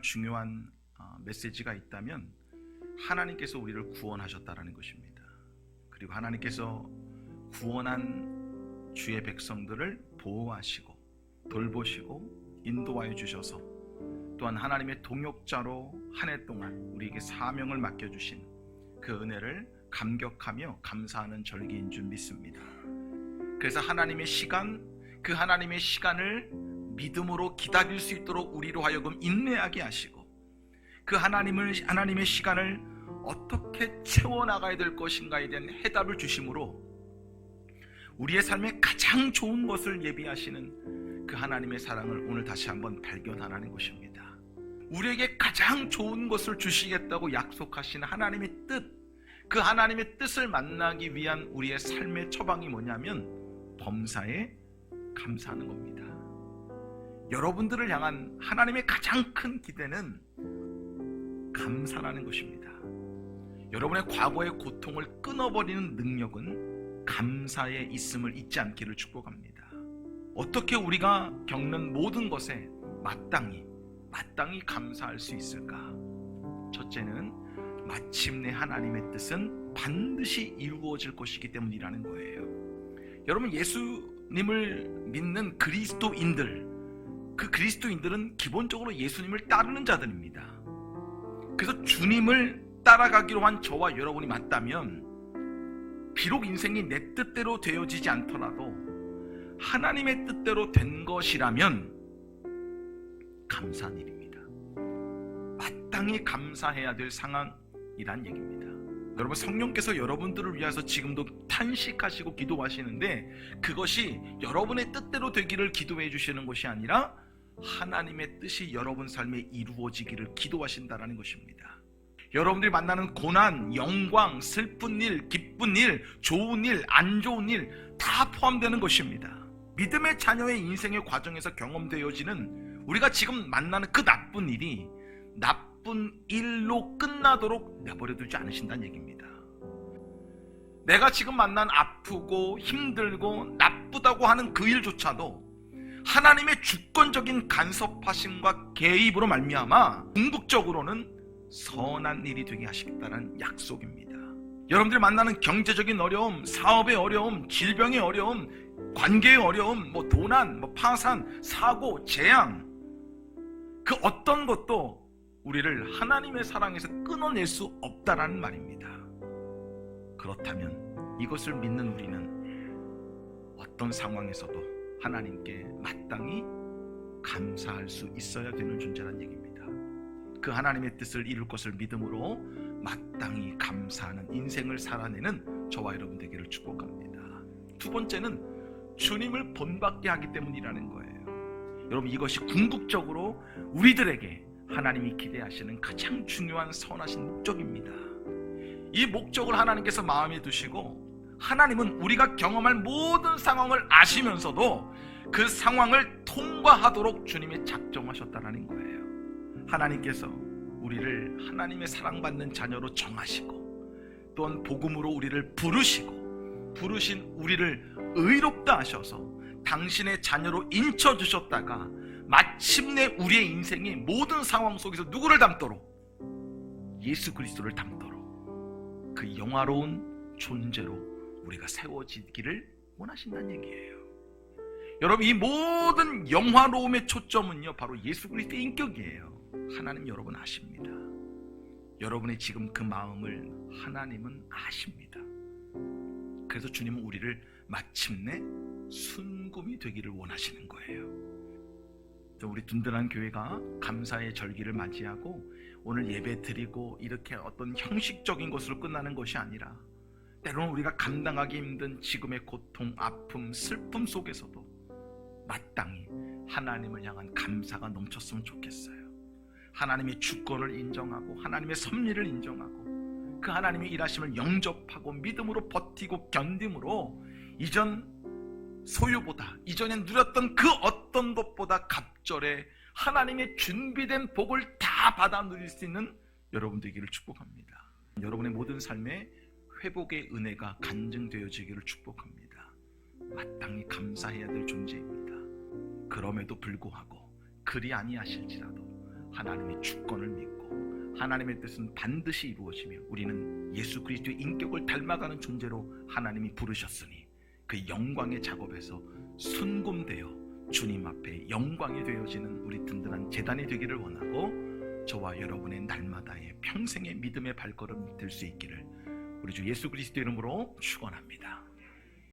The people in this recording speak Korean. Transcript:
중요한 메시지가 있다면 하나님께서 우리를 구원하셨다라는 것입니다. 그리고 하나님께서 구원한 주의 백성들을 보호하시고 돌보시고 인도하여 주셔서 또한 하나님의 동역자로 한 해 동안 우리에게 사명을 맡겨주신 그 은혜를 감격하며 감사하는 절기인 줄 믿습니다. 그래서 하나님의 시간, 그 하나님의 시간을 믿음으로 기다릴 수 있도록 우리로 하여금 인내하게 하시고 그 하나님의 시간을 어떻게 채워나가야 될 것인가에 대한 해답을 주심으로 우리의 삶에 가장 좋은 것을 예비하시는 그 하나님의 사랑을 오늘 다시 한번 발견하라는 것입니다. 우리에게 가장 좋은 것을 주시겠다고 약속하신 하나님의 뜻, 그 하나님의 뜻을 만나기 위한 우리의 삶의 처방이 뭐냐면 범사에 감사하는 겁니다. 여러분들을 향한 하나님의 가장 큰 기대는 감사라는 것입니다. 여러분의 과거의 고통을 끊어버리는 능력은 감사에 있음을 잊지 않기를 축복합니다. 어떻게 우리가 겪는 모든 것에 마땅히 감사할 수 있을까? 첫째는 마침내 하나님의 뜻은 반드시 이루어질 것이기 때문이라는 거예요. 여러분, 예수님을 믿는 그리스도인들, 그 그리스도인들은 기본적으로 예수님을 따르는 자들입니다. 그래서 주님을 따라가기로 한 저와 여러분이 맞다면 비록 인생이 내 뜻대로 되어지지 않더라도 하나님의 뜻대로 된 것이라면 감사한 일입니다. 마땅히 감사해야 될 상황이란 얘기입니다. 여러분, 성령께서 여러분들을 위해서 지금도 탄식하시고 기도하시는데 그것이 여러분의 뜻대로 되기를 기도해 주시는 것이 아니라 하나님의 뜻이 여러분 삶에 이루어지기를 기도하신다는 것입니다. 여러분들이 만나는 고난, 영광, 슬픈 일, 기쁜 일, 좋은 일, 안 좋은 일 다 포함되는 것입니다. 믿음의 자녀의 인생의 과정에서 경험되어지는 우리가 지금 만나는 그 나쁜 일이 나쁜 일로 끝나도록 내버려두지 않으신다는 얘기입니다. 내가 지금 만난 아프고 힘들고 나쁘다고 하는 그 일조차도 하나님의 주권적인 간섭하심과 개입으로 말미암아 궁극적으로는 선한 일이 되게 하시겠다는 약속입니다. 여러분들이 만나는 경제적인 어려움, 사업의 어려움, 질병의 어려움, 관계의 어려움, 도난, 파산, 사고, 재앙, 그 어떤 것도 우리를 하나님의 사랑에서 끊어낼 수 없다라는 말입니다. 그렇다면 이것을 믿는 우리는 어떤 상황에서도 하나님께 마땅히 감사할 수 있어야 되는 존재라는 얘기입니다. 그 하나님의 뜻을 이룰 것을 믿음으로 마땅히 감사하는 인생을 살아내는 저와 여러분 되기를 축복합니다. 두 번째는 주님을 본받게 하기 때문이라는 거예요. 여러분, 이것이 궁극적으로 우리들에게 하나님이 기대하시는 가장 중요한 선하신 목적입니다. 이 목적을 하나님께서 마음에 두시고 하나님은 우리가 경험할 모든 상황을 아시면서도 그 상황을 통과하도록 주님이 작정하셨다는 거예요. 하나님께서 우리를 하나님의 사랑받는 자녀로 정하시고 또한 복음으로 우리를 부르신 우리를 의롭다 하셔서 당신의 자녀로 인쳐주셨다가 마침내 우리의 인생이 모든 상황 속에서 누구를 닮도록? 예수 그리스도를 닮도록 그 영화로운 존재로 우리가 세워지기를 원하신다는 얘기예요. 여러분, 이 모든 영화로움의 초점은요 바로 예수 그리스도의 인격이에요. 하나님 여러분 아십니다. 여러분의 지금 그 마음을 하나님은 아십니다. 그래서 주님은 우리를 마침내 순금이 되기를 원하시는 거예요. 우리 든든한 교회가 감사의 절기를 맞이하고 오늘 예배 드리고 이렇게 어떤 형식적인 것으로 끝나는 것이 아니라 때로는 우리가 감당하기 힘든 지금의 고통, 아픔, 슬픔 속에서도 마땅히 하나님을 향한 감사가 넘쳤으면 좋겠어요. 하나님의 주권을 인정하고 하나님의 섭리를 인정하고 그 하나님의 일하심을 영접하고 믿음으로 버티고 견딤으로 이전 소유보다, 이전에 누렸던 그 어떤 것보다 갑절에 하나님의 준비된 복을 다 받아 누릴 수 있는 여러분 되기를 축복합니다. 여러분의 모든 삶에 회복의 은혜가 간증되어지기를 축복합니다. 마땅히 감사해야 될 존재입니다. 그럼에도 불구하고 그리 아니하실지라도 하나님의 주권을 믿고 하나님의 뜻은 반드시 이루어지며 우리는 예수 그리스도의 인격을 닮아가는 존재로 하나님이 부르셨으니 그 영광의 작업에서 순금되어 주님 앞에 영광이 되어지는 우리 든든한 제단이 되기를 원하고 저와 여러분의 날마다의 평생의 믿음의 발걸음이 될 수 있기를 우리 주 예수 그리스도 이름으로 축원합니다.